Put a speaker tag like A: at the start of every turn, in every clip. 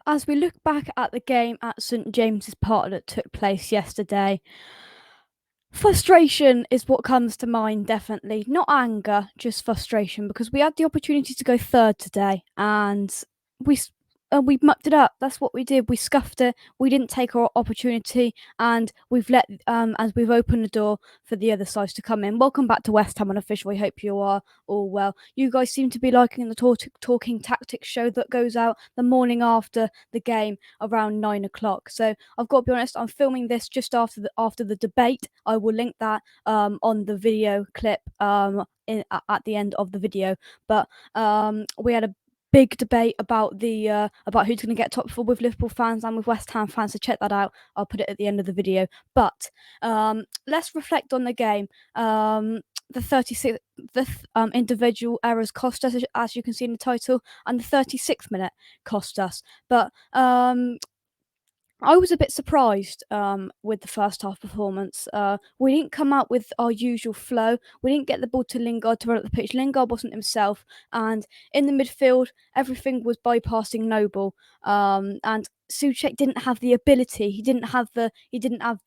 A: As we look back at the game at St James's Park that took place yesterday, frustration is what comes to mind, definitely. Not anger, just frustration, because we had the opportunity to go third today and we we mucked it up. That's what we did. We scuffed it. We didn't take our opportunity, and we've let as we've opened the door for the other sides to come in. Welcome back to West Ham Unofficial. I hope you are all well. You guys seem to be liking the talking tactics show that goes out the morning after the game around 9 o'clock. So I've got to be honest. I'm filming this just after the debate. I will link that on the video clip at the end of the video. But we had a big debate about about who's going to get top four with Liverpool fans and with West Ham fans. So check that out. I'll put it at the end of the video. But let's reflect on the game. The 36th individual errors cost us, as you can see in the title, and the 36th minute cost us. But I was a bit surprised with the first half performance. We didn't come out with our usual flow. We didn't get the ball to Lingard to run up the pitch. Lingard wasn't himself, and in the midfield, everything was bypassing Noble. And Souček didn't have the ability. He didn't have the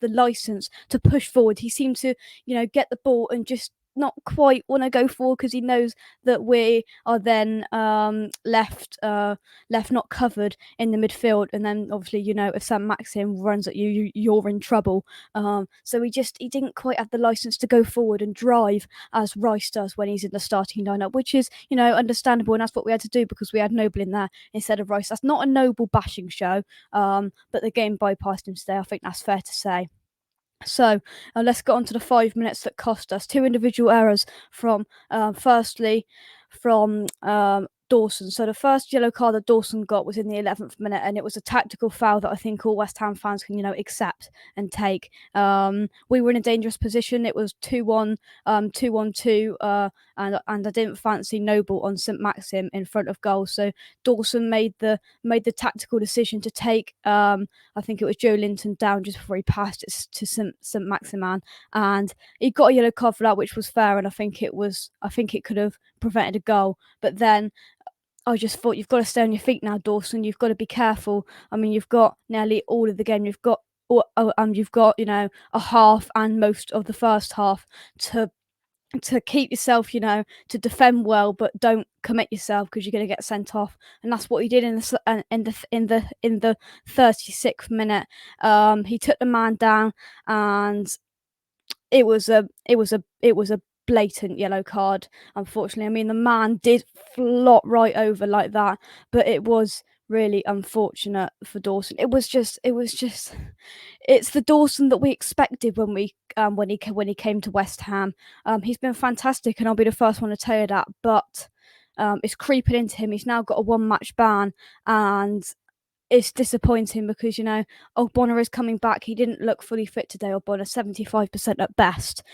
A: license to push forward. He seemed to, get the ball and just not quite want to go forward because he knows that we are then left not covered in the midfield, and then obviously if Sam Maxim runs at you, you're in trouble. So he didn't quite have the license to go forward and drive as Rice does when he's in the starting lineup, which is understandable, and that's what we had to do because we had Noble in there instead of Rice. That's not a Noble bashing show, but the game bypassed him today. I think that's fair to say. So let's get on to the 5 minutes that cost us. Two individual errors from, firstly, from Dawson. So the first yellow card that Dawson got was in the 11th minute, and it was a tactical foul that I think all West Ham fans can, accept and take. We were in a dangerous position. It was 2-1, 2-1-2, and I didn't fancy Noble on St Maxim in front of goal. So Dawson made the tactical decision to take I think it was Joe Linton down just before he passed it to St Maximan, and he got a yellow card for that, which was fair, and I think it could have prevented a goal. But then I just thought, you've got to stay on your feet now, Dawson. You've got to be careful. I mean, you've got nearly all of the game. You've got a half and most of the first half to keep yourself, to defend well, but don't commit yourself because you're going to get sent off. And that's what he did in the 36th minute. He took the man down, and it was a blatant yellow card. Unfortunately, I mean, the man did flop right over like that, but it was really unfortunate for Dawson. It's the Dawson that we expected when he came to West Ham. He's been fantastic, and I'll be the first one to tell you that. But it's creeping into him. He's now got a 1-match ban, and it's disappointing because Ogbonna is coming back. He didn't look fully fit today. Ogbonna 75% at best.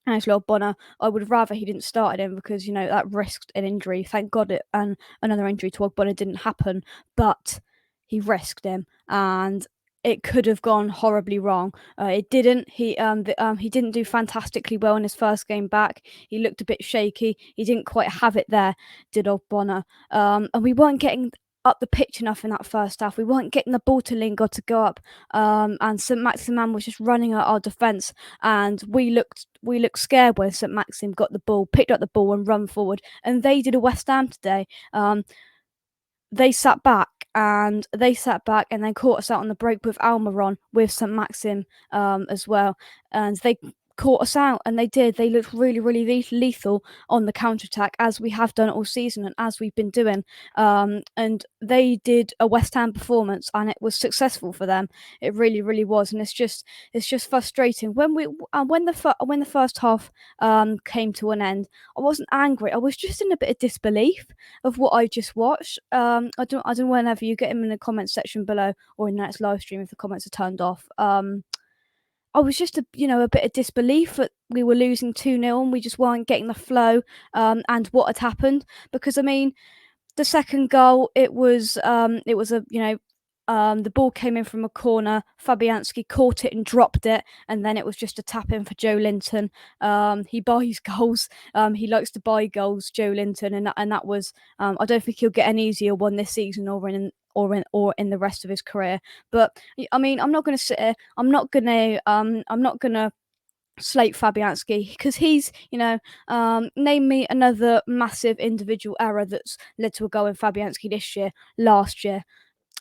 A: Actually, Ogbonna, I would rather he didn't start him because that risked an injury. Thank God and another injury to Ogbonna didn't happen, but he risked him, and it could have gone horribly wrong. It didn't. He didn't do fantastically well in his first game back. He looked a bit shaky. He didn't quite have it there, did Ogbonna. And we weren't getting up the pitch enough in that first half. We weren't getting the ball to Lingard to go up, and St Maximin was just running at our defence, and we looked scared when St Maxim got the ball, picked up the ball and run forward, and they did a West Ham today. They sat back and then caught us out on the break with Almiron with St Maxim as well, and they caught us out, and they did. They looked really, really lethal on the counter-attack, as we have done all season and as we've been doing. And they did a West Ham performance, and it was successful for them. It really, really was, and it's just frustrating. When the first half came to an end, I wasn't angry. I was just in a bit of disbelief of what I just watched. I don't know whenever you get them in the comment section below or in the next live stream if the comments are turned off. I was just a bit of disbelief that we were losing 2-0 and we just weren't getting the flow and what had happened. Because I mean, the second goal, it was the ball came in from a corner. Fabianski caught it and dropped it, and then it was just a tap in for Joe Linton. He buys goals. He likes to buy goals, Joe Linton, and that was. I don't think he'll get an easier one this season or in or in the rest of his career. But I mean, I'm not going to sit here. I'm not going to slate Fabianski because he's, name me another massive individual error that's led to a goal in Fabianski this year, last year.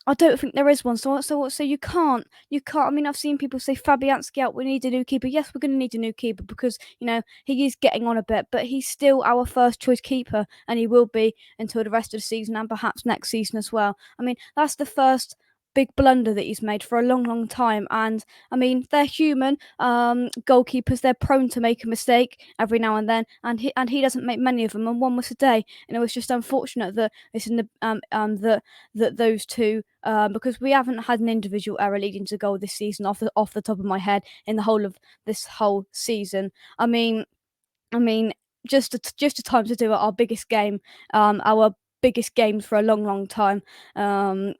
A: I don't think there is one. So you can't. You can't. I mean, I've seen people say Fabianski out. We need a new keeper. Yes, we're going to need a new keeper because he is getting on a bit, but he's still our first choice keeper, and he will be until the rest of the season and perhaps next season as well. I mean, that's the first big blunder that he's made for a long, long time. And I mean, they're human. Goalkeepers, they're prone to make a mistake every now and then, and he doesn't make many of them, and one was a day. And it was just unfortunate that it's in the that those two, because we haven't had an individual error leading to goal this season off the top of my head in the whole of this whole season. I mean, just a time to do it. Our biggest game, our biggest games for a long, long time. Um,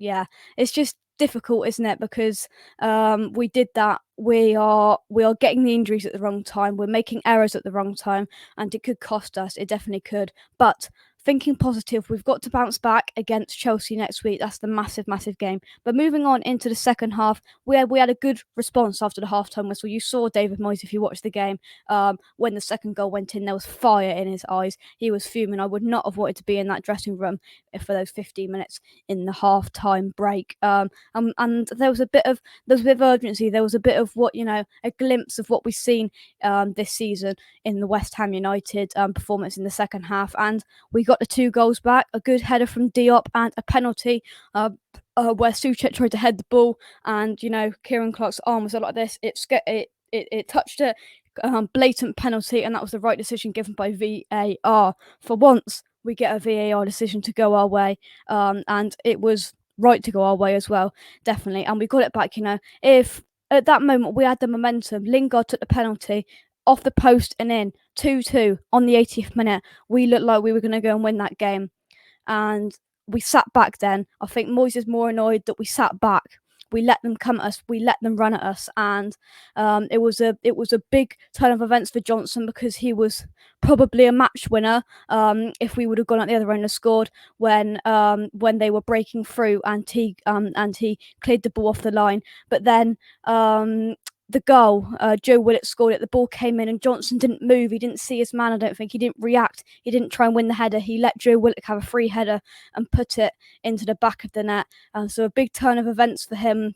A: yeah, it's just difficult, isn't it? Because we did that. We are getting the injuries at the wrong time. We're making errors at the wrong time, and it could cost us. It definitely could. But thinking positive, we've got to bounce back against Chelsea next week. That's the massive, massive game. But moving on into the second half, we had a good response after the halftime whistle. You saw David Moyes if you watched the game. When the second goal went in, there was fire in his eyes. He was fuming. I would not have wanted to be in that dressing room for those 15 minutes in the half-time break. And there was a bit of urgency. There was a bit of a glimpse of what we've seen this season in the West Ham United performance in the second half, and we got the 2 goals back. A good header from Diop and a penalty where Souček tried to head the ball, and Kieran Clark's arm was like this. It touched it. Blatant penalty, and that was the right decision given by VAR. For once, we get a VAR decision to go our way, and it was right to go our way as well, definitely. And we got it back. If at that moment we had the momentum, Lingard took the penalty off the post and in 2-2 on the 80th minute, we looked like we were going to go and win that game. And we sat back then. I think Moyes is more annoyed that we sat back. We let them come at us. We let them run at us, and it was a big turn of events for Johnson because he was probably a match winner if we would have gone at the other end and scored when they were breaking through and he cleared the ball off the line. But then the goal, Joe Willett scored it. The ball came in and Johnson didn't move. He didn't see his man. I don't think he didn't react. He didn't try and win the header. He let Joe Willett have a free header and put it into the back of the net. So a big turn of events for him,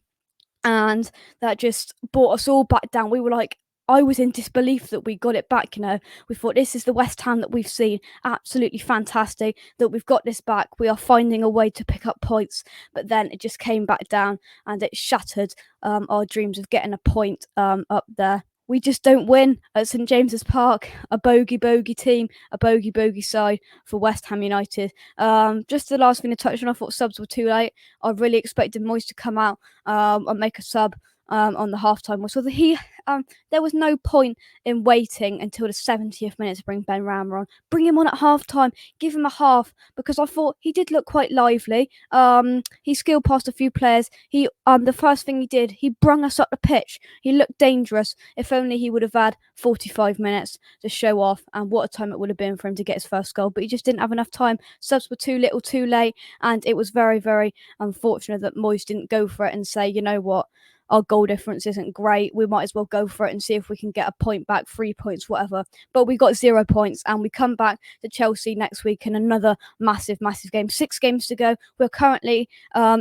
A: and that just brought us all back down. We were like, I was in disbelief that we got it back. We thought this is the West Ham that we've seen. Absolutely fantastic that we've got this back. We are finding a way to pick up points, but then it just came back down and it shattered our dreams of getting a point up there. We just don't win at St James's Park. A bogey team, a bogey side for West Ham United. Just the last thing to touch on, I thought subs were too late. I really expected Moyes to come out and make a sub on the halftime whistle. There was no point in waiting until the 70th minute to bring Ben Rama on. Bring him on at halftime. Give him a half, because I thought he did look quite lively. He skilled past a few players. The first thing he did, he brung us up the pitch. He looked dangerous. If only he would have had 45 minutes to show off, and what a time it would have been for him to get his first goal. But he just didn't have enough time. Subs were too little, too late, and it was very, very unfortunate that Moyes didn't go for it and say, you know what, our goal difference isn't great. We might as well go for it and see if we can get a point back, 3 points, whatever. But we got 0 points, and we come back to Chelsea next week in another massive, massive game. 6 games to go. We're currently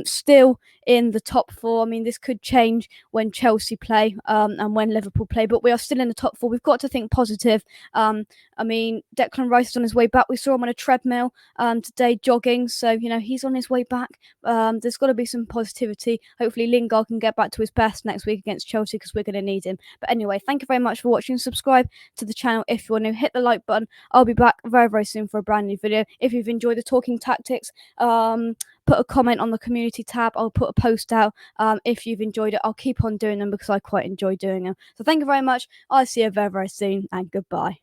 A: still in the top 4. I mean, this could change when Chelsea play and when Liverpool play, but we are still in the top 4. We've got to think positive. I mean, Declan Rice is on his way back. We saw him on a treadmill today jogging, so he's on his way back. There's got to be some positivity. Hopefully Lingard can get back to his best next week against Chelsea, because we're going to need him. But anyway, thank you very much for watching. Subscribe to the channel if you're new. Hit the like button. I'll be back very, very soon for a brand new video. If you've enjoyed the talking tactics, put a comment on the community tab. I'll put a post out if you've enjoyed it. I'll keep on doing them because I quite enjoy doing them. So thank you very much. I'll see you very, very soon, and goodbye.